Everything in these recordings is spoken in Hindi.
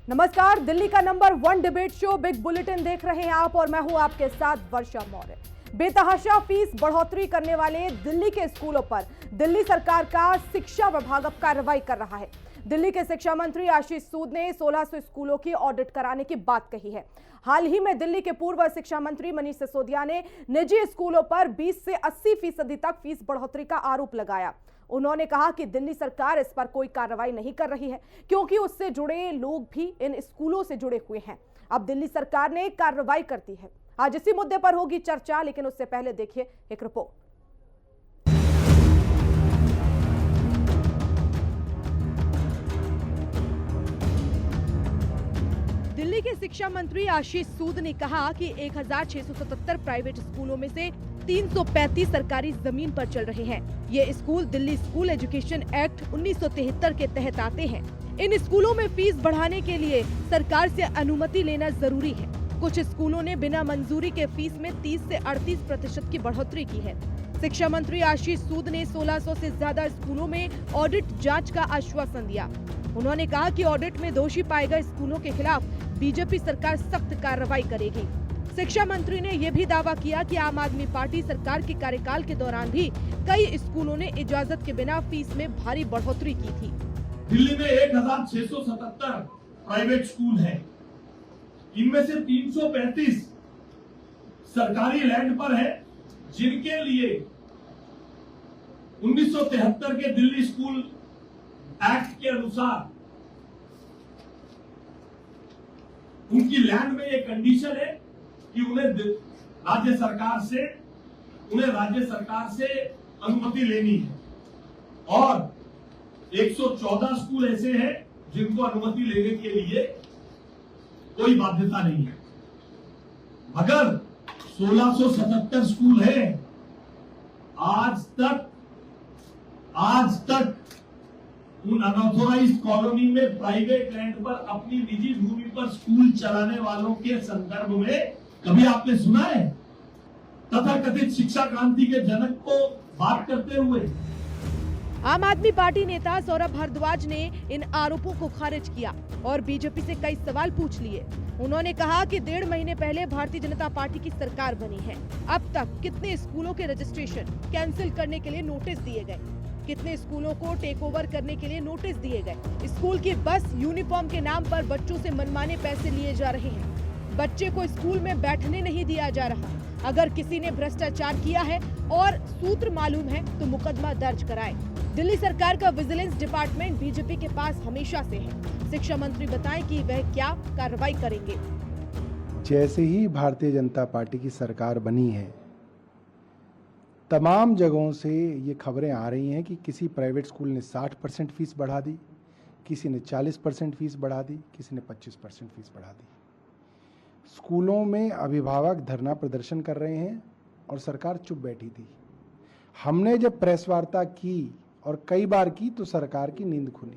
नमस्कार, दिल्ली का number 1 debate show big bulletin देख रहे हैं आप और मैं हूं आपके साथ वर्षा मौर्य। बेतहाशा फीस बढ़ोतरी करने वाले दिल्ली के स्कूलों पर दिल्ली सरकार का शिक्षा विभाग अब कार्रवाई कर रहा है। दिल्ली के शिक्षा मंत्री आशीष सूद ने 1600 स्कूलों की ऑडिट कराने की बात कही है। हाल ही में दिल्ली के पूर्व शिक्षा मंत्री मनीष सिसोदिया ने निजी स्कूलों पर 20 से 80% तक फीस बढ़ोतरी का आरोप लगाया। उन्होंने कहा कि दिल्ली सरकार इस पर कोई कार्रवाई नहीं कर रही है क्योंकि उससे जुड़े लोग भी इन स्कूलों से जुड़े हुए हैं। अब दिल्ली सरकार ने कार्रवाई करती है। आज इसी मुद्दे पर होगी चर्चा, लेकिन उससे पहले देखिए एक रिपोर्ट। दिल्ली के शिक्षा मंत्री आशीष सूद ने कहा कि 1677 प्राइवेट स्कूलों में से 335 सरकारी जमीन पर चल रहे हैं। ये school Delhi school education act 1973 के तहत आते हैं। इन स्कूलों में फीस बढ़ाने के लिए सरकार से अनुमति लेना जरूरी है। कुछ स्कूलों ने बिना मंजूरी के फीस में 30 से 38% की बढ़ोतरी की है। शिक्षा मंत्री आशीष सूद ने 1600 से ज्यादा स्कूलों में ऑडिट जांच का आश्वासन दिया। उन्होंने कहा कि ऑडिट में दोषी पाए गए स्कूलों के खिलाफ बीजेपी सरकार सख्त कार्रवाई करेगी। शिक्षा मंत्री ने यह भी दावा किया कि आम आदमी पार्टी सरकार के कार्यकाल के दौरान भी कई स्कूलों ने इजाजत के बिना फीस में भारी बढ़ोतरी की थी। दिल्ली में 1677 प्राइवेट स्कूल हैं। इनमें से 335 सरकारी लैंड पर है, जिनके लिए 1973 के दिल्ली स्कूल एक्ट के अनुसार उनकी लैंड में एक कंडीशन है कि उन्हें राज्य सरकार से अनुमति लेनी है, और 114 स्कूल ऐसे हैं जिनको अनुमति लेने के लिए कोई बाध्यता नहीं है। मगर 1677 स्कूल हैं। आज तक उन अनऑथोराइज्ड कॉलोनी में प्राइवेट लैंड पर अपनी निजी भूमि पर स्कूल चलाने वालों के संदर्भ में कभी आपने सुना है तथाकथित शिक्षा क्रांति के जनक को बात करते हुए? आम आदमी पार्टी नेता सौरभ भारद्वाज ने इन आरोपों को खारिज किया और बीजेपी से कई सवाल पूछ लिए। उन्होंने कहा कि 1.5 महीने पहले भारतीय जनता पार्टी की सरकार बनी है। अब तक कितने स्कूलों के रजिस्ट्रेशन कैंसिल करने के लिए नोटिस दिए गए, कितने स्कूलों को टेक ओवर करने के लिए नोटिस दिए गए। स्कूल की बस यूनिफॉर्म के नाम पर बच्चों से मनमाने पैसे लिए जा रहे हैं। बच्चे को स्कूल में बैठने नहीं दिया जा रहा। अगर किसी ने भ्रष्टाचार किया है और सूत्र मालूम है तो मुकदमा दर्ज कराए। दिल्ली सरकार का विजिलेंस डिपार्टमेंट बीजेपी के पास हमेशा से है। शिक्षा मंत्री बताएं कि वह क्या कार्रवाई करेंगे। जैसे ही भारतीय जनता पार्टी की सरकार बनी है, तमाम जगहों से ये खबरें आ रही हैं कि किसी प्राइवेट स्कूल ने 60% फीस बढ़ा दी, किसी ने 40% फीस बढ़ा दी, किसी ने 25% फीस बढ़ा दी। स्कूलों में अभिभावक धरना प्रदर्शन कर रहे हैं और सरकार चुप बैठी थी। हमने जब प्रेस वार्ता की और कई बार की तो सरकार की नींद खुली,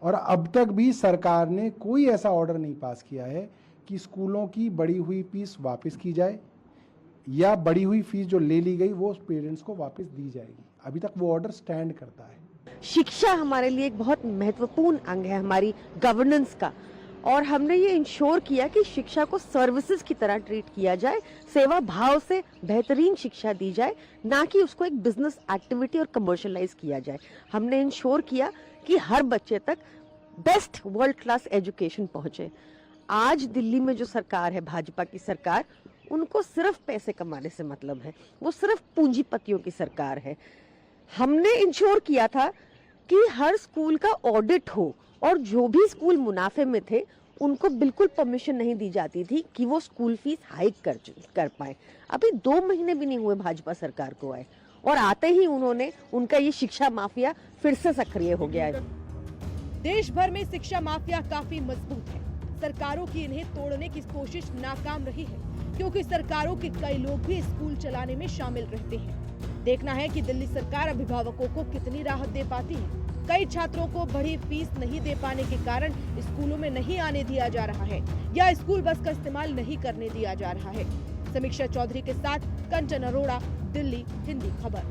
और अब तक भी सरकार ने कोई ऐसा ऑर्डर नहीं पास किया है कि स्कूलों की बढ़ी हुई फीस वापस की जाए या बढ़ी हुई फीस जो ले ली गई वो पेरेंट्स को वापस दी जाएगी। अभी तक वो ऑर्डर स्टैंड करता है। शिक्षा हमारे लिए एक बहुत महत्वपूर्ण अंग है हमारी गवर्नेंस का, और हमने ये इंश्योर किया कि शिक्षा को सर्विसेज की तरह ट्रीट किया जाए, सेवा भाव से बेहतरीन शिक्षा दी जाए, ना कि उसको एक बिजनेस एक्टिविटी और कमर्शियलाइज किया जाए। हमने इंश्योर किया कि हर बच्चे तक बेस्ट वर्ल्ड क्लास एजुकेशन पहुंचे। आज दिल्ली में जो सरकार है, भाजपा की सरकार, उनको सिर्फ पैसे कमाने से मतलब है। वो सिर्फ पूंजीपतियों की सरकार है। हमने इंश्योर किया था कि हर स्कूल का ऑडिट हो, और जो भी स्कूल मुनाफे में थे उनको बिल्कुल परमिशन नहीं दी जाती थी कि वो स्कूल फीस हाइक कर पाए। अभी 2 महीने भी नहीं हुए भाजपा सरकार को आए, और आते ही उनका ये शिक्षा माफिया फिर से सक्रिय हो गया है। देश भर में शिक्षा माफिया काफी मजबूत है। सरकारों की इन्हें तोड़ने की कोशिश नाकाम रही है, क्योंकि सरकारों के कई लोग भी स्कूल चलाने में शामिल रहते हैं। देखना है कि दिल्ली सरकार अभिभावकों को कितनी राहत दे पाती है। कई छात्रों को बढ़ी फीस नहीं दे पाने के कारण स्कूलों में नहीं आने दिया जा रहा है या स्कूल बस का इस्तेमाल नहीं करने दिया जा रहा है। समीक्षा चौधरी के साथ कंचन अरोड़ा, दिल्ली हिंदी खबर।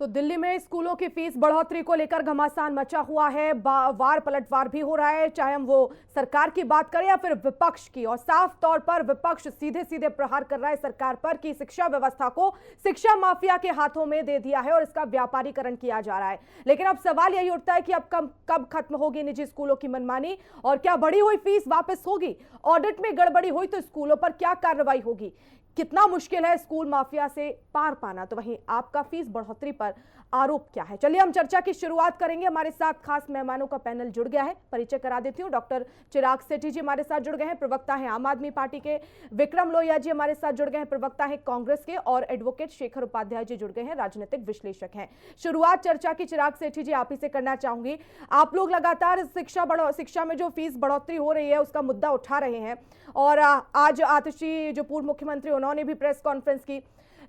तो दिल्ली में स्कूलों की फीस बढ़ोतरी को लेकर घमासान मचा हुआ है। वार पलटवार भी हो रहा है, चाहे हम वो सरकार की बात करें या फिर विपक्ष की। और साफ तौर पर विपक्ष सीधे सीधे प्रहार कर रहा है सरकार पर कि शिक्षा व्यवस्था को शिक्षा माफिया के हाथों में दे दिया है और इसका व्यापारीकरण किया जा रहा है। लेकिन अब सवाल यही उठता है कि अब कब खत्म होगी निजी स्कूलों की मनमानी और क्या बढ़ी हुई फीस वापस होगी? ऑडिट में गड़बड़ी हुई तो स्कूलों पर क्या कार्रवाई होगी? कितना मुश्किल है स्कूल माफिया से पार पाना? तो वहीं आपका फीस बढ़ोतरी पर आरोप क्या है? चलिए हम चर्चा की शुरुआत करेंगे। हमारे साथ खास मेहमानों का पैनल जुड़ गया है, परिचय करा देती हूँ। डॉक्टर चिराग सेठी जी हमारे साथ जुड़ गए हैं, प्रवक्ता हैं आम आदमी पार्टी के। विक्रम लोहिया जी हमारे साथ जुड़ गए हैं, प्रवक्ता हैं कांग्रेस के। और एडवोकेट शेखर उपाध्याय जी जुड़ गए हैं, राजनीतिक विश्लेषक हैं। शुरुआत चर्चा की चिराग सेठी जी आप ही से करना चाहूंगी। आप लोग लगातार शिक्षा में जो फीस बढ़ोतरी हो रही है उसका मुद्दा उठा रहे हैं और आज आतिशी जो पूर्व मुख्यमंत्री उन्होंने भी प्रेस कॉन्फ्रेंस की।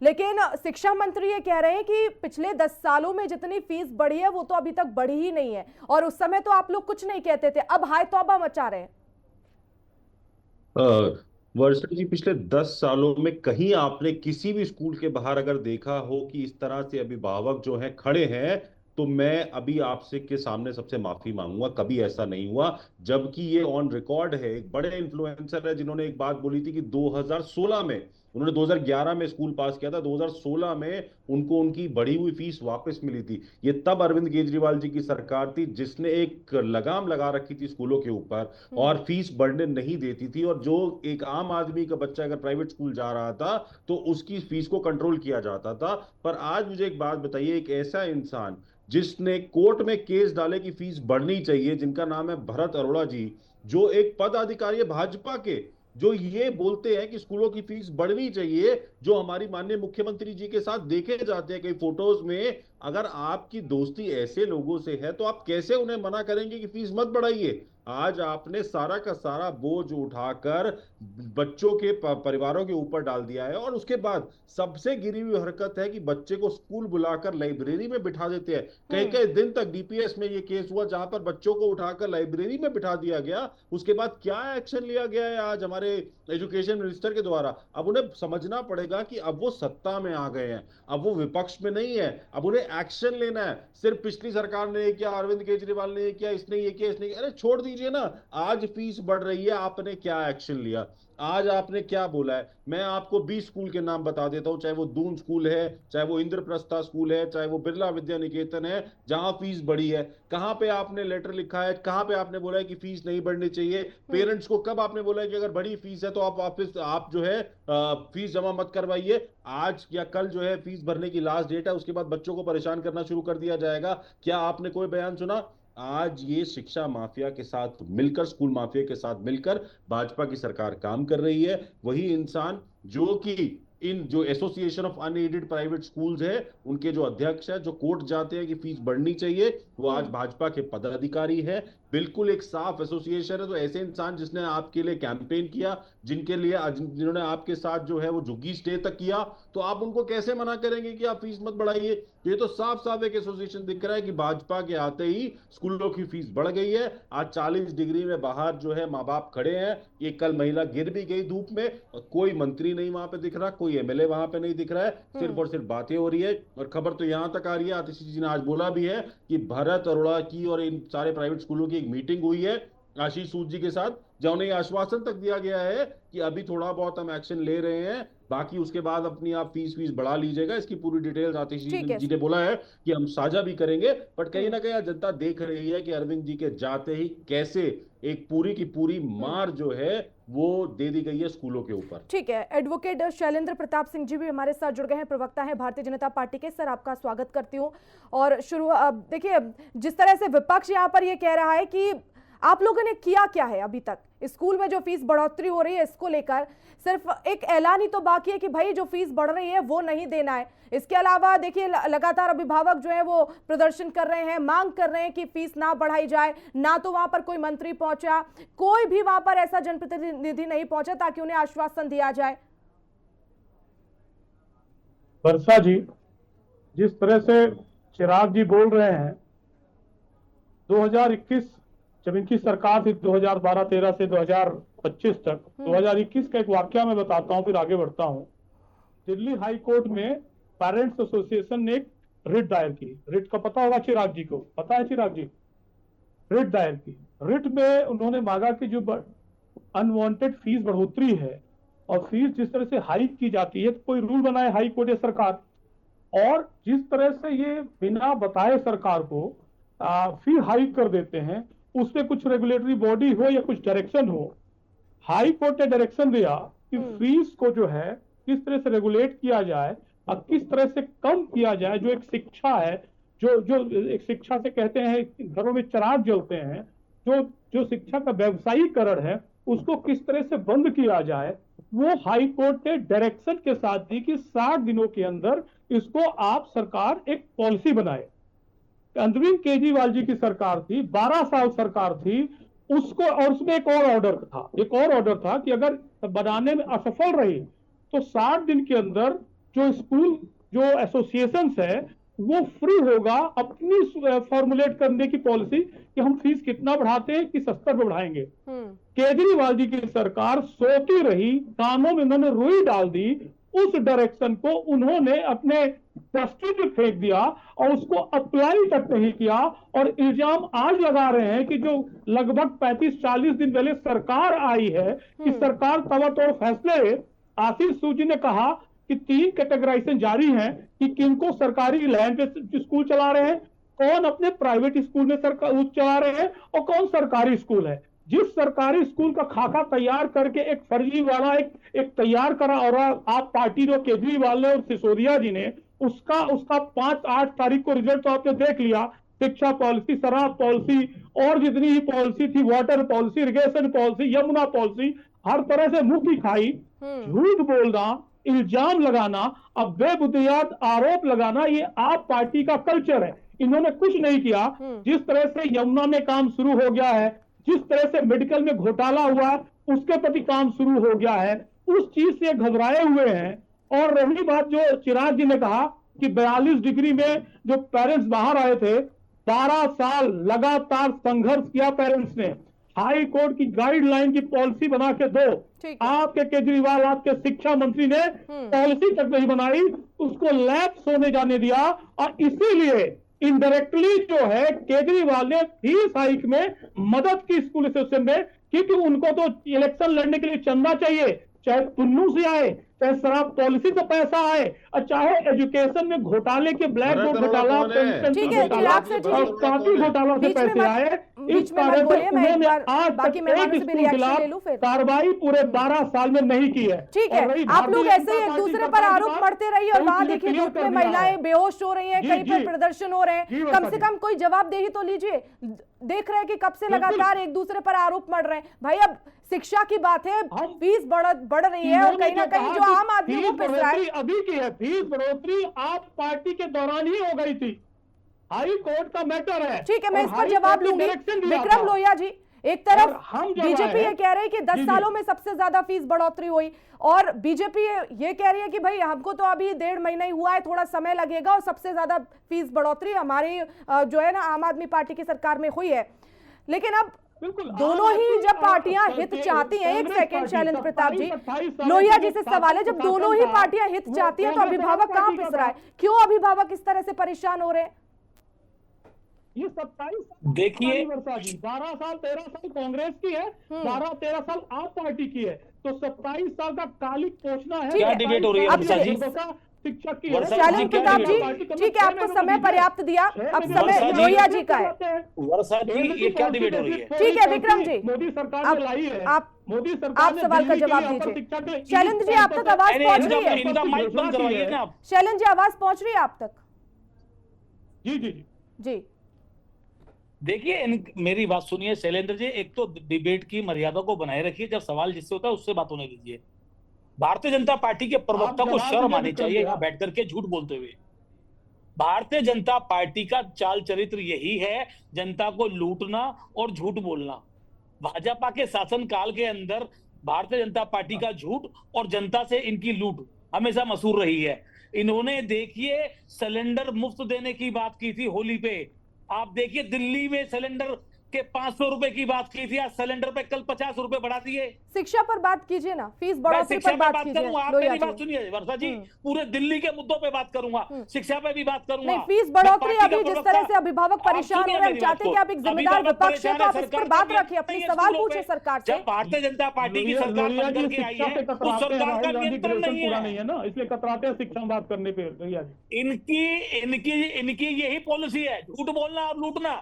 लेकिन शिक्षा मंत्री ये कह रहे हैं कि पिछले 10 सालों में जितनी फीस बढ़ी है वो तो अभी तक बढ़ी ही नहीं है और उस समय तो आप लोग कुछ नहीं कहते थे, अब हाय तौबा मचा रहे हैं। वर्षा जी, पिछले 10 सालों में कहीं आपने किसी भी स्कूल के बाहर अगर देखा हो कि इस तरह से अभिभावक जो हैं खड़े हैं, तो मैं अभी आपसे के सामने सबसे माफी मांगूंगा, कभी ऐसा नहीं हुआ। जबकि ये ऑन रिकॉर्ड है, एक बड़े इन्फ्लुएंसर है जिन्होंने एक बात बोली थी कि 2016 में उन्होंने 2011 में स्कूल पास किया था, 2016 में उनको उनकी बढ़ी हुई फीस वापस मिली थी। ये तब अरविंद केजरीवाल जी की सरकार थी जिसने एक लगाम लगा रखी थी स्कूलों के ऊपर और फीस बढ़ने नहीं देती थी। और जो एक आम आदमी का बच्चा अगर प्राइवेट स्कूल जा रहा था तो उसकी फीस को कंट्रोल किया जाता था। पर आज मुझे एक बात बताइए, एक ऐसा इंसान जिसने कोर्ट में केस डाले कि फीस बढ़नी चाहिए, जिनका नाम है भरत अरोड़ा जी, जो एक पदाधिकारी है भाजपा के, जो ये बोलते हैं कि स्कूलों की फीस बढ़नी चाहिए, जो हमारी माननीय मुख्यमंत्री जी के साथ देखे जाते हैं कई फोटोज में। अगर आपकी दोस्ती ऐसे लोगों से है तो आप कैसे उन्हें मना करेंगे कि फीस मत बढ़ाइए? आज आपने सारा का सारा बोझ उठाकर बच्चों के परिवारों के ऊपर डाल दिया है। और उसके बाद सबसे गिरी हुई हरकत है कि बच्चे को स्कूल बुलाकर लाइब्रेरी में बिठा देते हैं। कई कई दिन तक डीपीएस में ये केस हुआ जहां पर बच्चों को उठाकर लाइब्रेरी में बिठा दिया गया। उसके बाद क्या एक्शन लिया गया है आज हमारे एजुकेशन मिनिस्टर के द्वारा? अब उन्हें समझना पड़ेगा कि अब वो सत्ता में आ गए हैं, अब वो विपक्ष में नहीं है, अब उन्हें एक्शन लेना है। सिर्फ पिछली सरकार ने किया, अरविंद केजरीवाल ने किया, इसने ये किया, इसने किया, अरे छोड़ दीजिए ना। आज फीस बढ़ रही है, आपने क्या एक्शन लिया? आज आपने क्या बोला है? मैं आपको 20 स्कूल के नाम बता देता हूं, चाहे वो दून स्कूल है, चाहे वो इंद्रप्रस्था स्कूल है, चाहे वो बिरला विद्या निकेतन है, जहां फीस बढ़ी है। कहां पे आपने लेटर लिखा है, कहां पे आपने बोला है कि फीस नहीं बढ़नी चाहिए? पेरेंट्स को कब आपने बोला है कि अगर बड़ी फीस है तो आप वापस आप जो है फीस जमा मत करवाइए? आज या कल जो है फीस भरने की लास्ट डेट है, उसके बाद बच्चों को परेशान करना शुरू कर दिया जाएगा। क्या आपने कोई बयान सुना? आज ये शिक्षा माफिया के साथ मिलकर, स्कूल माफिया के साथ मिलकर भाजपा की सरकार काम कर रही है। वही इंसान जो कि इन जो association of unaided private schools है, उनके जो अध्यक्ष है, जो कोर्ट जाते हैं कि फीस बढ़नी चाहिए, वो आज भाजपा के पदाधिकारी है। बिल्कुल एक साफ एसोसिएशन है। तो ऐसे इंसान जिसने आपके लिए कैंपेन किया, जिन्होंने आपके साथ जो है वो झुग्गी स्टे तक किया, तो आप उनको कैसे मना करेंगे कि आप फीस मत बढ़ाइए? ये तो साफ साफ एक एसोसिएशन दिख रहा है कि भाजपा के आते ही स्कूलों की फीस बढ़ गई है। आज 40 डिग्री में बाहर जो है माँ बाप खड़े हैं, एक कल महिला गिर भी गई धूप में, कोई मंत्री नहीं वहां पे दिख रहा, कोई एमएलए वहां पे नहीं दिख रहा है, सिर्फ और सिर्फ बातें हो रही है। और खबर तो यहां तक आ रही है, आतिशी जी ने आज बोला भी है कि भरत अरोड़ा की और इन सारे प्राइवेट स्कूलों की एक मीटिंग हुई है आशीष सूद जी के साथ, जहां उन्हें आश्वासन तक दिया गया है कि अभी थोड़ा बहुत हम एक्शन ले रहे हैं, बाकी उसके बाद अपनी आप फीस बढ़ा लीजिएगा। इसकी पूरी डिटेल्स आतिश जी ने बोला है कि हम साझा भी करेंगे। बट कहीं ना कहीं जनता देख रही है कि अरविंद जी के जाते ही कैसे एक पूरी की पूरी मार जो है वो दे दी गई है स्कूलों के ऊपर। ठीक है, एडवोकेट शैलेंद्र प्रताप सिंह जी भी हमारे साथ जुड़ गए हैं, प्रवक्ता हैं भारतीय जनता पार्टी के। सर आपका स्वागत करती हूँ। और देखिए, जिस तरह से विपक्ष यहाँ पर ये कह रहा है कि आप लोगों ने किया क्या है अभी तक स्कूल में जो फीस बढ़ोतरी हो रही है इसको लेकर? सिर्फ एक ऐलान ही तो बाकी है कि भाई जो फीस बढ़ रही है वो नहीं देना है। इसके अलावा देखिए लगातार अभिभावक जो है वो प्रदर्शन कर रहे हैं, मांग कर रहे हैं कि फीस ना बढ़ाई जाए। ना तो वहां पर कोई मंत्री पहुंचा, कोई भी वहां पर ऐसा जनप्रतिनिधि नहीं पहुंचा ताकि उन्हें आश्वासन दिया जाए। वर्षा जी, जिस तरह से चिराग जी बोल रहे हैं, 2021 जब इनकी सरकार थी 2012-13 से 2025 तक, 2021 का एक वाकया मैं बताता हूं फिर आगे बढ़ता हूं। दिल्ली हाई कोर्ट में पेरेंट्स एसोसिएशन ने एक रिट दायर की। रिट का पता होगा चिराग जी को, पता है चिराग जी? रिट दायर की। रिट में उन्होंने मांगा कि जो अनवांटेड फीस बढ़ोतरी है और फीस जिस तरह से हाइक की जाती है, तो कोई रूल बनाए हाई कोर्ट या सरकार, और जिस तरह से ये बिना बताए सरकार को फी हाइक कर देते हैं, उसमें कुछ रेगुलेटरी बॉडी हो या कुछ डायरेक्शन हो। हाई कोर्ट ने डायरेक्शन दिया कि फीस को जो है किस तरह से रेगुलेट किया जाए और किस तरह से कम किया जाए। जो एक शिक्षा है, जो एक शिक्षा से कहते हैं घरों में चिराग जलते हैं, जो शिक्षा का व्यवसायीकरण है, उसको किस तरह से बंद किया जाए, वो हाई कोर्ट ने डायरेक्शन के साथ दी कि 60 दिनों के अंदर इसको आप सरकार एक पॉलिसी बनाए। अरविंद केजरीवाल जी की सरकार थी, 12 साल सरकार थी उसको, और उसमें एक और ऑर्डर था कि अगर बनाने में असफल रही तो 60 दिन के अंदर जो स्कूल जो एसोसिएशंस है वो फ्री होगा अपनी फॉर्मुलेट करने की पॉलिसी कि हम फीस कितना बढ़ाते हैं, किस स्तर पर बढ़ाएंगे। केजरीवाल जी की सरकार सोती रही, कानों में उन्होंने रुई डाल दी, उस डायरेक्शन को उन्होंने अपने डस्टबिन में फेंक दिया और उसको अप्लाई तक नहीं किया। और इल्जाम आज लगा रहे हैं कि जो लगभग 35-40 दिन पहले सरकार आई है कि सरकार ताबड़तोड़ फैसले, आशीष सूजी ने कहा कि 3 कैटेगराइजेशन जारी हैं कि किनको सरकारी लैंड पे स्कूल चला रहे हैं, कौन अपने प्राइवेट स्कूल में सरकार चला रहे हैं और कौन सरकारी स्कूल है। जिस सरकारी स्कूल का खाका तैयार करके एक फर्जी वाला एक तैयार करा और आप पार्टी जो केजरीवाल ने और सिसोदिया जी ने उसका 5-8 तारीख को रिजल्ट तो आपने देख लिया। शिक्षा पॉलिसी, शराब पॉलिसी और जितनी ही पॉलिसी थी, water policy, irrigation policy, Yamuna policy, हर तरह से मुंह की खाई। झूठ बोलना, इल्जाम लगाना, अब बेबुनियाद आरोप लगाना, ये आप पार्टी का कल्चर है। इन्होंने कुछ नहीं किया। जिस तरह से यमुना में काम शुरू हो गया है, जिस तरह से मेडिकल में घोटाला हुआ उसके प्रति काम शुरू हो गया है, उस चीज से घबराए हुए हैं। और रही बात जो चिराग जी ने कहा कि 42 डिग्री में जो पेरेंट्स बाहर आए थे, 12 साल लगातार संघर्ष किया पेरेंट्स ने। हाई कोर्ट की गाइडलाइन की पॉलिसी बना के दो, आपके केजरीवाल, आपके शिक्षा मंत्री ने पॉलिसी तक नहीं बनाई, उसको लैप्स होने जाने दिया। और इसीलिए इनडायरेक्टली जो है केजरीवाल ने फीस हाइक में मदद की स्कूल एसोसिएशन में, क्योंकि उनको तो इलेक्शन लड़ने के लिए चंदा चाहिए, चाहे पुन्नू से आए, चाहे शराब पॉलिसी से पैसा आए, और चाहे एजुकेशन में घोटाले के ब्लैक बोर्ड घोटाला, पेंशन घोटाला और काफी घोटाला से पैसे आए। इस कारण से उन्होंने आज तक एक स्कूल के खिलाफ कार्रवाई पूरे 12 साल में नहीं की है। ठीक है, आप लोग ऐसे ही एक दूसरे पर आरोप मढ़ते रहिए और वहां देखिए धूप में महिलाएं बेहोश हो रही हैं, कहीं पर प्रदर्शन हो रहे हैं, कम से कम कोई जवाबदेही तो लीजिए। देख रहे हैं कि कब से लगातार एक दूसरे पर आरोप मढ़ रहे हैं। भाई अब शिक्षा की बात है, फीस बढ़ रही है और कहीं ना कहीं जो आम आदमी वो पिस रहा है। अभी की है फीस बढ़ोतरी आप पार्टी के दौरान ही हो गई थी, हाई कोर्ट का मैटर है। ठीक है, मैं इस पर जवाब लूंगी। विक्रम लोहिया जी, एक तरफ बीजेपी ये कह रही है कि 10 सालों में सबसे ज्यादा फीस बढ़ोतरी हुई, और बीजेपी ये कह रही है कि भाई हमको तो अभी 1.5 महीना ही हुआ है, थोड़ा समय लगेगा, और सबसे ज्यादा फीस बढ़ोतरी हमारी जो है ना आम आदमी पार्टी की सरकार में हुई है। लेकिन अब दोनों ही जब पार्टियां हित चाहती हैं, एक सेकंड शैलेंद्र प्रताप जी, लोहिया जी से सवाल है, जब दोनों ही पार्टियां हित चाहती हैं तो अभिभावक कहां पिस रहा है? क्यों अभिभावक इस तरह से परेशान हो रहे हैं? ये 27 देखिए 12 साल 13 साल कांग्रेस की है, 12-13 साल आप पार्टी की है, तो 27 साल का कालिक पोछना है। क्या डिबेट हो रही है वर्षा जी? शिक्षक की शैलेंद्र प्रताप जी, ठीक है, आपको समय पर्याप्त दिया, अब समय लोहिया जी का है। वर्षा जी, ये क्या डिबेट हो रही है? ठीक है विक्रम जी, मोदी सरकार ने लाई है, आप सवाल का जवाब दीजिए। शैलेंद्र जी आप तक आवाज पहुंच रही है? इनका माइक बंद करवाइए ना आप। शैलेंद्र जी आवाज पहुंच रही है आप तक? जी जी जी देखिए मेरी बात सुनिए शैलेंद्र जी, एक तो डिबेट की मर्यादा को बनाए रखिए, जब सवाल जिससे होता है उससे बात होने दीजिए। भारतीय जनता पार्टी के प्रवक्ता को शर्म आनी चाहिए यहाँ बैठ करके झूठ बोलते हुए। भारतीय जनता पार्टी का चाल चरित्र यही है, जनता को लूटना और झूठ बोलना। भाजपा के शासनकाल के अंदर भारतीय जनता पार्टी का झूठ और जनता से इनकी लूट हमेशा मशहूर रही है। इन्होंने देखिए सिलेंडर मुफ्त देने की बात की थी होली पे, आप देखिए दिल्ली में सिलेंडर कि 500 रुपए की बात की थी, आज सिलेंडर पे कल 50 रुपए बढ़ा दिए। शिक्षा पर बात कीजिए ना, फीस मैं बढ़ोतरी शिक्षा पर पे बात बात कीजिए करूंगा, आप लोहिया मेरी बात जी। सुनिए वर्षा जी, पूरे दिल्ली के मुद्दों पे बात करूंगा, शिक्षा पे भी बात करूंगा। नहीं, फीस मैं बढ़ोतरी पार्टी का अभी जिस प्रवक्ता- तरह से अभिभावक आप परेशान हो सुनिए रहे हैं, हम मेरी चाहते हैं बात कि आप एक को। जिम्मेदार अभिभावक विपक्ष है, तो आप इस सरकार पर का बात नियंत्रण रखिए, अपनी नहीं है सवाल स्कूलों पूछिए पे। सरकार से। जब भारतीय जनता पार्टी की सरकार लोहिया बन जी करके आई शिक्षा है, पे उस कतराते हैं, सरकार का राहुल गांधी नियंत्रण ग्रेजुएशन नहीं पूरा है। नहीं है ना, इसलिए कतराते हैं शिक्षा में बात करने पे लोहिया जी। इनकी यही पॉलिसी है, झूठ बोलना और लूटना,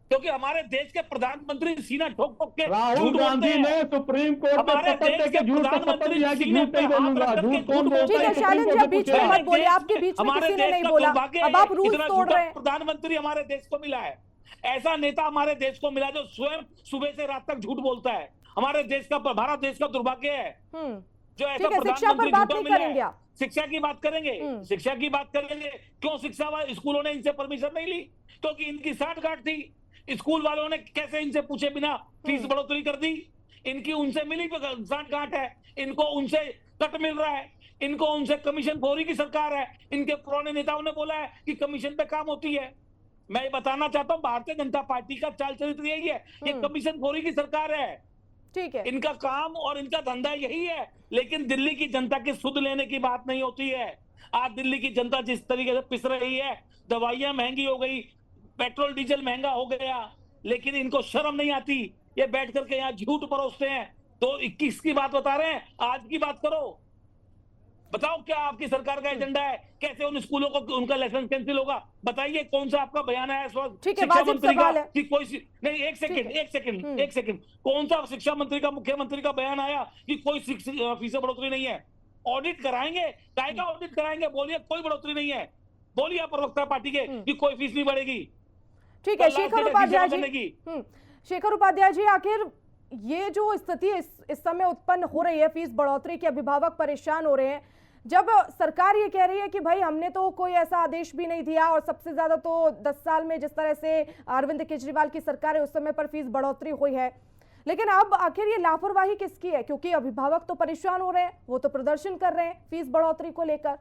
क्योंकि हमारे देश के प्रधानमंत्री सीना ठोक ठोक के राहुल झूठ बोलते गांधी हैं। ने सुप्रीम कोर्ट पे हमारे शपथ देश दे के के झूठ का शपथ प्रधानमंत्री लिया कि सीने झूठ पे नहीं हाथ बोलूंगा। रख करके झूठ कौन झूठ बोलता ठीक है? है सुप्रीम शालिन जी, कोर्ट अब से बीच में पूछेगा। मत बोलिए, आपके बीच में हमारे किसी ने देश नहीं का बोला, दुर्भाग्य अब आप है, रूल्स इतना तोड़ झूठा रहे हैं। प्रधानमंत्री हमारे देश को मिला है। ऐसा नेता हमारे देश को मिला जो स्वयं सुबह से रात तक झूठ बोलता है। हमारे देश का, भारत देश का दुर्भाग्य है जो ऐसा ठीक है, शिक्षा पर प्रधानमंत्री बात झूठा नहीं मिला करेंगे है। आप। शिक्षा की बात करेंगे, शिक्षा की बात करेंगे। क्यों शिक्षा स्कूलों ने इनसे परमिशन नहीं ली? क्योंकि इनकी साठगांठ थी। स्कूल वालों ने कैसे इनसे पूछे बिना फीस बढ़ोतरी कर दी? इनकी उनसे मिली साठगांठ है, इनको उनसे कट मिल रहा है, इनको उनसे कमीशन खोरी की सरकार है। इनके पुराने नेताओं ने बोला है कि कमीशन पे काम होती है। मैं ये बताना चाहता हूँ, भारतीय जनता पार्टी का चाल चरित्र यही है, ये कमीशन खोरी की सरकार है। ठीक है, इनका काम और इनका धंधा यही है। लेकिन दिल्ली की जनता की सुध लेने की बात नहीं होती है। आज दिल्ली की जनता जिस तरीके से पिस रही है, दवाइयां महंगी हो गई, पेट्रोल डीजल महंगा हो गया, लेकिन इनको शर्म नहीं आती। ये बैठ करके यहाँ झूठ परोसते हैं। तो 21 की बात बता रहे हैं, आज की बात करो। बताओ क्या आपकी सरकार का एजेंडा है? कैसे उन स्कूलों को उनका लाइसेंस कैंसिल होगा? बताइए कौन सा आपका बयान आया इस वक्त ठीक है, शिक्षा वाजिब मंत्री का सवाल है। कि कोई नहीं, एक सेकंड, कौन सा शिक्षा मंत्री का, मुख्यमंत्री का बयान आया कि कोई फीस बढ़ोतरी नहीं है? ऑडिट कराएंगे, काय का ऑडिट कराएंगे? बोलिए कोई बढ़ोतरी नहीं है। बोलिए आप प्रवक्ता पार्टी के कि कोई फीस नहीं बढ़ेगी। ठीक है शेखर उपाध्याय जी। शेखर उपाध्याय जी, आखिर ये जो स्थिति इस समय उत्पन्न हो रही है, फीस बढ़ोतरी के, अभिभावक परेशान हो रहे हैं, जब सरकार ये कह रही है कि भाई हमने तो कोई ऐसा आदेश भी नहीं दिया, और सबसे ज्यादा तो 10 साल में जिस तरह से अरविंद केजरीवाल की सरकार है उस समय पर फीस बढ़ोतरी हुई है, लेकिन अब आखिर ये लापरवाही किसकी है? क्योंकि अभिभावक तो परेशान हो रहे हैं, वो तो प्रदर्शन कर रहे हैं फीस बढ़ोतरी को लेकर।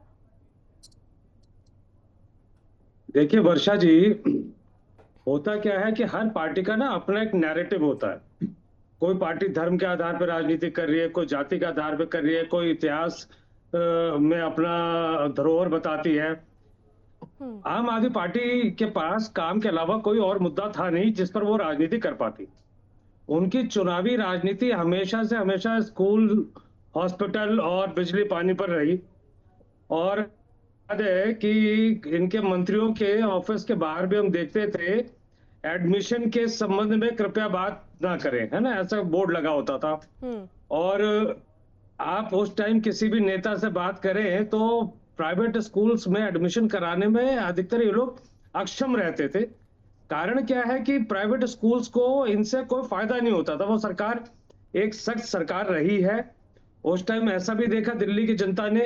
देखिए वर्षा जी, होता क्या है कि हर पार्टी का ना अपना एक नैरेटिव होता है। कोई पार्टी धर्म के आधार पर राजनीति कर रही है, कोई जाति के आधार पर कर रही है, कोई इतिहास में अपना धरोहर बताती है। आम आदमी पार्टी के पास काम के अलावा कोई और मुद्दा था नहीं जिस पर वो राजनीति कर पाती। उनकी चुनावी राजनीति हमेशा से हमेशा स्कूल, हॉस्पिटल और बिजली पानी पर रही। और याद है कि इनके मंत्रियों के ऑफिस के बाहर भी हम देखते थे, एडमिशन के संबंध में कृपया बात ना करें, है ना, ऐसा बोर्ड लगा होता था। और आप उस टाइम किसी भी नेता से बात करें तो प्राइवेट स्कूल्स में एडमिशन कराने में अधिकतर ये लोग अक्षम रहते थे। कारण क्या है कि प्राइवेट स्कूल्स को इनसे कोई फायदा नहीं होता था। वो सरकार एक सख्त सरकार रही है। उस टाइम ऐसा भी देखा दिल्ली की जनता ने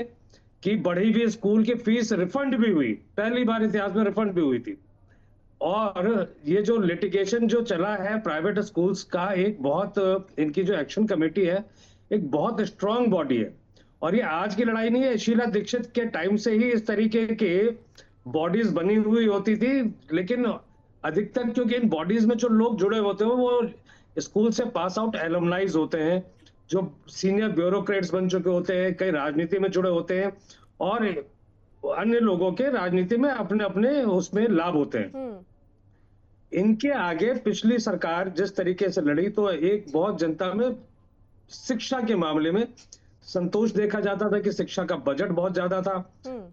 कि बढ़ी हुई स्कूल की फीस रिफंड भी हुई, पहली बार इतिहास में रिफंड भी हुई थी। और ये जो लिटिगेशन जो चला है प्राइवेट स्कूल्स का, एक बहुत, इनकी जो एक्शन कमेटी है एक बहुत स्ट्रांग बॉडी है। और ये आज की लड़ाई नहीं है, शीला दीक्षित के टाइम से ही इस तरीके के बॉडीज बनी हुई होती थी। लेकिन अधिकतर क्योंकि इन बॉडीज में जो लोग जुड़े होते हैं वो स्कूल से पास आउट एलुमनाइज होते हैं, जो सीनियर ब्यूरोक्रेट्स बन चुके होते हैं, कई राजनीति में जुड़े होते हैं, और अन्य लोगों के राजनीति में अपने अपने उसमें लाभ होते हैं। इनके आगे पिछली सरकार जिस तरीके से लड़ी, तो एक बहुत जनता में शिक्षा के मामले में संतोष देखा जाता था कि शिक्षा का बजट बहुत ज्यादा था,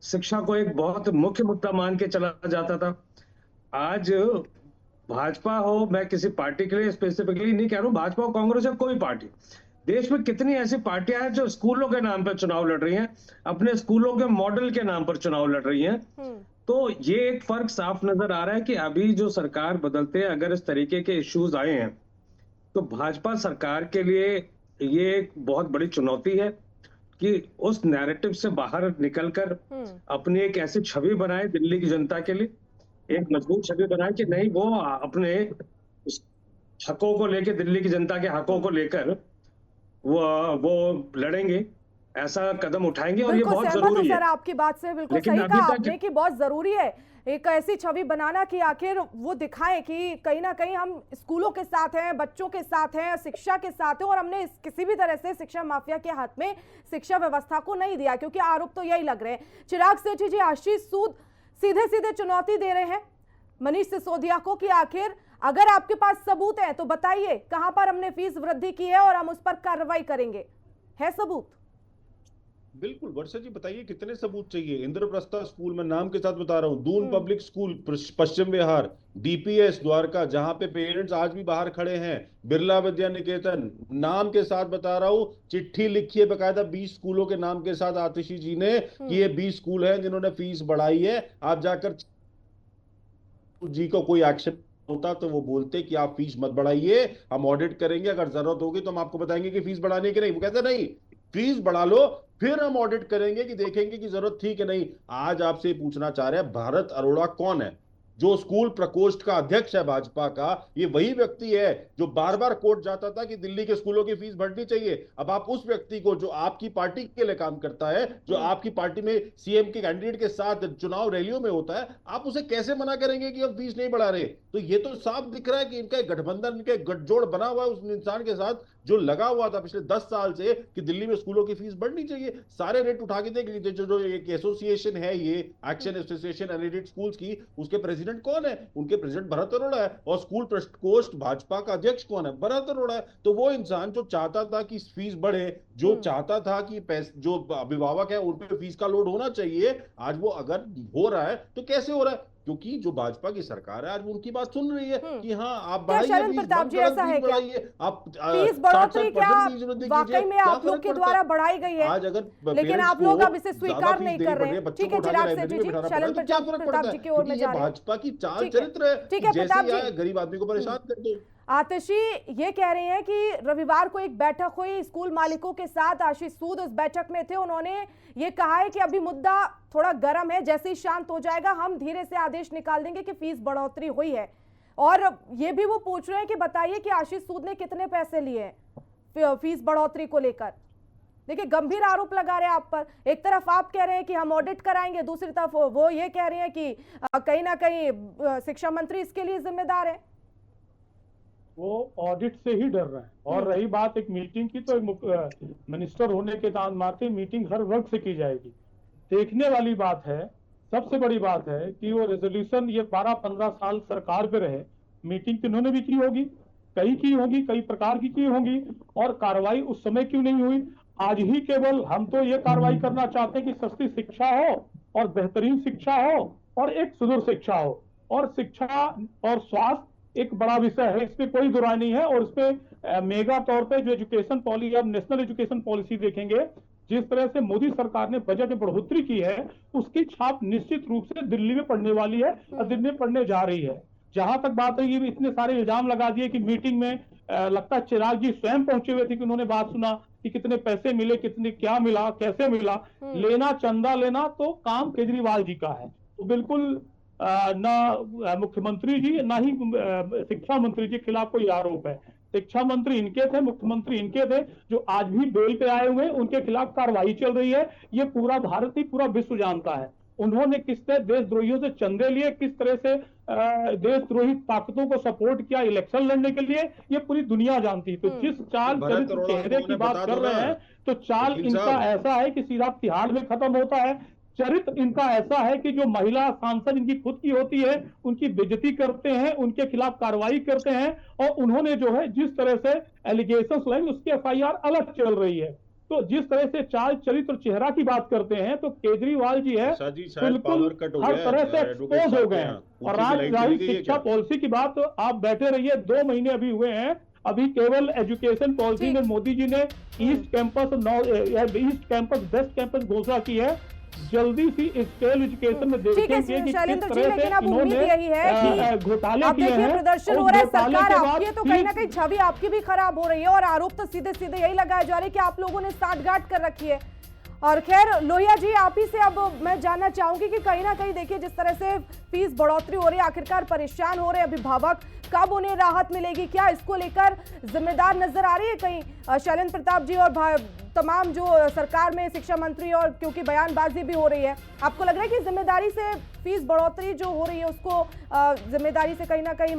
शिक्षा को एक बहुत मुख्य मुद्दा मान के चला जाता था। आज भाजपा हो, मैं किसी पार्टी के लिए स्पेसिफिकली नहीं कह रहा हूं, भाजपा हो, कांग्रेस हो, कोई पार्टी, देश में कितनी ऐसी पार्टियां हैं जो स्कूलों के नाम पर चुनाव लड़ रही हैं, अपने स्कूलों के मॉडल के नाम पर चुनाव लड़ रही हैं। तो ये एक फर्क साफ नजर आ रहा है कि अभी जो सरकार बदलते हैं, अगर इस तरीके के इश्यूज आए हैं तो भाजपा सरकार के लिए ये एक बहुत बड़ी चुनौती है कि उस नैरेटिव से बाहर निकलकर अपनी एक ऐसी छवि बनाए दिल्ली की जनता के लिए, एक मजबूत छवि बनाए कि नहीं, वो अपने हकों को लेकर, दिल्ली की जनता के हकों को लेकर वो लड़ेंगे, ऐसा कदम उठाएंगे। और ये बहुत जरूरी है। सर, आपकी बात से बिल्कुल सही कहा आपने कि बहुत जरूरी है एक ऐसी छवि बनाना कि आखिर वो दिखाएं कि कहीं ना कहीं हम स्कूलों के साथ हैं, बच्चों के साथ हैं, शिक्षा के साथ हैं और हमने किसी भी तरह से शिक्षा माफिया के हाथ में शिक्षा व्यवस्था को नहीं दिया, क्योंकि आरोप तो यही लग रहे हैं। चिराग सेठी जी, आशीष सूद सीधे सीधे चुनौती दे रहे हैं मनीष सिसोदिया को कि आखिर अगर आपके पास सबूत है तो बताइए कहां पर हमने फीस वृद्धि की है और हम उस पर कार्रवाई करेंगे। है सबूत? बिल्कुल वर्षा जी, बताइए कितने सबूत चाहिए। इंद्रप्रस्था स्कूल, मैं नाम के साथ बता रहा हूँ, Doon public school Paschim Vihar, DPS Dwarka, जहां पे पेरेंट्स आज भी बाहर खड़े हैं, बिरला विद्या निकेतन, नाम के साथ बता रहा हूँ। चिट्ठी लिखी है बेकायदा 20 स्कूलों के नाम के साथ आतिशी जी ने कि ये 20 स्कूल हैं जिन्होंने फीस बढ़ाई है। आप जाकर जी को कोई एक्शन होता तो वो बोलते कि आप फीस मत बढ़ाइए, हम ऑडिट करेंगे, अगर जरूरत होगी तो हम आपको बताएंगे कि फीस बढ़ाने की नहीं। वो कहते नहीं, फीस बढ़ा लो, फिर हम ऑडिट करेंगे कि देखेंगे कि जरूरत थी कि नहीं। आज आपसे पूछना चाह रहे हैं, भारत अरोड़ा कौन है? जो स्कूल प्रकोष्ठ का अध्यक्ष है भाजपा का, ये वही व्यक्ति है जो बार बार कोर्ट जाता था कि दिल्ली के स्कूलों की फीस बढ़नी चाहिए। अब आप उस व्यक्ति को, जो आपकी पार्टी के लिए काम करता है, जो आपकी पार्टी में सीएम के कैंडिडेट के साथ चुनाव रैलियों में होता है, आप उसे कैसे मना करेंगे कि हम फीस नहीं बढ़ा रहे? तो ये तो साफ दिख रहा है कि इनका गठबंधन, इनका गठजोड़ बना हुआ है उस इंसान के साथ जो लगा हुआ था पिछले 10 साल से कि दिल्ली में स्कूलों की फीस बढ़नी चाहिए। सारे रेट उठा के देख लीजिए। जो एक एसोसिएशन है, ये एक्शन एसोसिएशन एलिडेड स्कूल्स की, उसके प्रेसिडेंट कौन है? उनके प्रेसिडेंट भरत अरोड़ा है। और स्कूल प्रकोष्ठ भाजपा का अध्यक्ष कौन है? भरत अरोड़ा है। तो वो इंसान जो चाहता था कि फीस बढ़े, जो चाहता था कि जो अभिभावक है उन पर फीस का लोड होना चाहिए, आज वो अगर हो रहा है तो कैसे हो रहा है? क्योंकि जो भाजपा की सरकार है आज वो उनकी बात सुन रही है कि हाँ आप शरण प्रताप जी, ऐसा है क्या आप फीस बढ़ोतरी क्या वाकई में आप लोग के द्वारा बढ़ाई गई है? आज अगर लेकिन आप लोग अब इसे स्वीकार नहीं कर रहे हैं। ठीक है चिराग सेठी जी, शरण प्रताप जी की ओर में जा रहे हैं। भाजपा की चाल चरित्र है, ठीक है प्रताप जी, गरीब आदमी को परेशान कर दो। आतिशी ये कह रहे हैं कि रविवार को एक बैठक हुई स्कूल मालिकों के साथ, आशीष सूद उस बैठक में थे। उन्होंने ये कहा है कि अभी मुद्दा थोड़ा गर्म है, जैसे ही शांत हो जाएगा हम धीरे से आदेश निकाल देंगे कि फीस बढ़ोतरी हुई है। और ये भी वो पूछ रहे हैं कि बताइए कि आशीष सूद ने कितने पैसे लिए फीस बढ़ोतरी को लेकर। देखिए गंभीर आरोप लगा रहे हैं आप पर। एक तरफ आप कह रहे हैं कि हम ऑडिट कराएंगे, दूसरी तरफ वो ये कह रहे हैं कि कहीं ना कहीं शिक्षा मंत्री इसके लिए जिम्मेदार है। वो ऑडिट से ही डर रहे हैं। और रही बात एक मीटिंग की, तो एक मिनिस्टर होने के नाते मीटिंग हर वर्ग से की जाएगी। देखने वाली बात है, सबसे बड़ी बात है कि वो रेजोल्यूशन ये 12-15 साल सरकार पे रहे, मीटिंग तो इन्होंने भी की होगी, कई प्रकार की होंगी, और कार्रवाई उस समय क्यों नहीं हुई? आज ही केवल हम तो ये कार्रवाई करना चाहते हैं कि सस्ती शिक्षा हो और बेहतरीन शिक्षा हो और एक सुदूर शिक्षा हो। और शिक्षा और स्वास्थ्य एक बड़ा विषय है, इसमें कोई दुराई नहीं है। और इसपे मेगा तौर पे जो एजुकेशन पॉलिसी, अब नेशनल एजुकेशन पॉलिसी देखेंगे, जिस तरह से मोदी सरकार ने बजट में बढ़ोतरी की है, उसकी छाप निश्चित रूप से दिल्ली में पड़ने वाली है और दिल्ली में पड़ने जा रही है। जहां तक बात है, ये इतने सारे इल्जाम लगा दिए कि मीटिंग में लगता है चिराग जी स्वयं पहुंचे हुए थे कि उन्होंने बात सुना कि कितने पैसे मिले, कितने क्या मिला, कैसे मिला। लेना, चंदा लेना तो काम केजरीवाल जी का है। तो बिल्कुल ना मुख्यमंत्री जी ना ही शिक्षा मंत्री जी के खिलाफ कोई आरोप है। शिक्षा मंत्री इनके थे, मुख्यमंत्री इनके थे, जो आज भी बेल पे आए हुए, उनके खिलाफ कार्रवाई चल रही है। ये पूरा भारत ही, पूरा विश्व जानता है उन्होंने किस तरह देशद्रोहियों से चंदे लिए, किस तरह से देशद्रोही ताकतों को सपोर्ट किया इलेक्शन लड़ने के लिए, ये पूरी दुनिया जानती है। तो जिस चाल चरित्र चेहरे की बात कर रहे हैं, तो चाल इनका ऐसा है कि सीधा तिहाड़ में खत्म होता है। चरित्र इनका ऐसा है कि जो महिला सांसद इनकी खुद की होती है, उनकी बेइज्जती करते हैं, उनके खिलाफ कार्रवाई करते हैं। और उन्होंने जो है जिस तरह से एलिगेशंस लगाए, उसकी एफआईआर अलग चल रही है। तो जिस तरह से चाल चरित्र चेहरा की बात करते हैं, तो केजरीवाल जी है बिल्कुल हर तरह से एक्सपोज हो गए हैं। और आज रही शिक्षा पॉलिसी की बात, तो आप बैठे रहिए, 2 महीने अभी हुए हैं, अभी केवल एजुकेशन पॉलिसी में मोदी जी ने ईस्ट कैंपस बेस्ट कैंपस घोषणा की है। जल्दी सी स्केल एजुकेशन में देखेंगे कि शैलेंद्र जी, लेकिन अब उम्मीद यही है कि घोटाले अब देखिए प्रदर्शन हो रहा है, सरकार आपकी है तो कहीं ना कहीं छवि आपकी भी खराब हो रही है। और आरोप तो सीधे सीधे यही लगाए जा रहे हैं कि आप लोगों ने साठगांठ कर रखी है। और खैर लोहिया जी, आप ही से अब मैं जानना चाहूंगी कि कहीं ना कहीं देखिए जिस तरह से फीस बढ़ोतरी हो रही है, आखिरकार परेशान हो रहे हैं अभिभावक, कब उन्हें राहत मिलेगी? क्या इसको लेकर जिम्मेदार नजर आ रही है कहीं शैलेंद्र प्रताप जी और तमाम जो सरकार में शिक्षा मंत्री और क्योंकि बयानबाजी भी हो रही है, आपको लग रहा है कि जिम्मेदारी से फीस बढ़ोतरी जो हो रही है उसको जिम्मेदारी से कहीं ना कहीं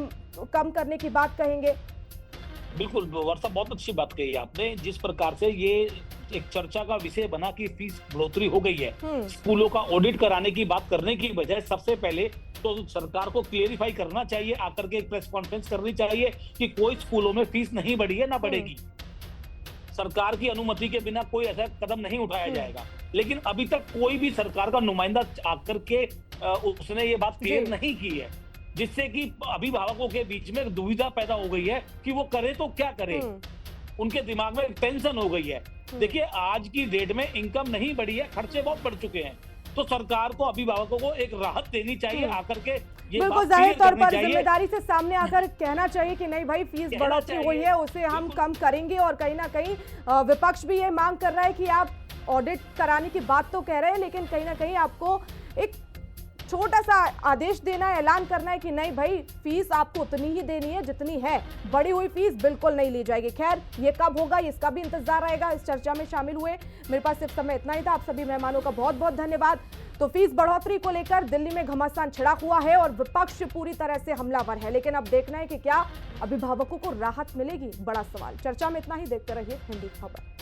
कम करने की बात कहेंगे? बिल्कुल वर्षा, बहुत अच्छी बात कही आपने। जिस प्रकार से ये एक चर्चा का विषय बना कि फीस बढ़ोतरी हो गई है, स्कूलों का ऑडिट कराने की बात करने की बजाय सबसे पहले तो सरकार को क्लियरिफाई करना चाहिए, आकर के एक प्रेस कॉन्फ्रेंस करनी चाहिए कि कोई स्कूलों में फीस नहीं बढ़ी है, ना बढ़ेगी। सरकार की अनुमति के बिना कोई ऐसा कदम नहीं उठाया जाएगा। लेकिन अभी तक कोई भी सरकार का नुमाइंदा आकर के उसने ये बात क्लियर नहीं की है, जिससे कि अभिभावकों के बीच में दुविधा पैदा हो गई है कि वो करे तो क्या करे। उनके दिमाग में टेंशन हो गई है। देखिए, आज की डेट में इनकम नहीं बढ़ी है, खर्चे बहुत बढ़ चुके हैं, तो सरकार को अभिभावकों को एक राहत देनी चाहिए, आकर के ये बिल्कुल जाहिर तौर पर जिम्मेदारी से सामने आकर कहना चाहिए कि नहीं भाई फीस बढ़ोतरी हुई है, उसे हम कम करेंगे। और कहीं ना कहीं विपक्ष भी ये मांग कर रहा है कि आप ऑडिट कराने की बात तो कह रहे हैं, लेकिन कहीं ना कहीं आपको एक छोटा सा आदेश देना है, ऐलान करना है कि नहीं भाई फीस आपको उतनी ही देनी है जितनी है, बढ़ी हुई फीस बिल्कुल नहीं ली जाएगी। खैर, ये कब होगा इसका भी इंतजार रहेगा। इस चर्चा में शामिल हुए, मेरे पास सिर्फ समय इतना ही था। आप सभी मेहमानों का बहुत बहुत धन्यवाद। तो फीस बढ़ोतरी को लेकर दिल्ली में घमासान छिड़ा हुआ है और विपक्ष पूरी तरह से हमलावर है, लेकिन अब देखना है कि क्या अभिभावकों को राहत मिलेगी, बड़ा सवाल। चर्चा में इतना ही, देखते रहिए हिंदी खबर।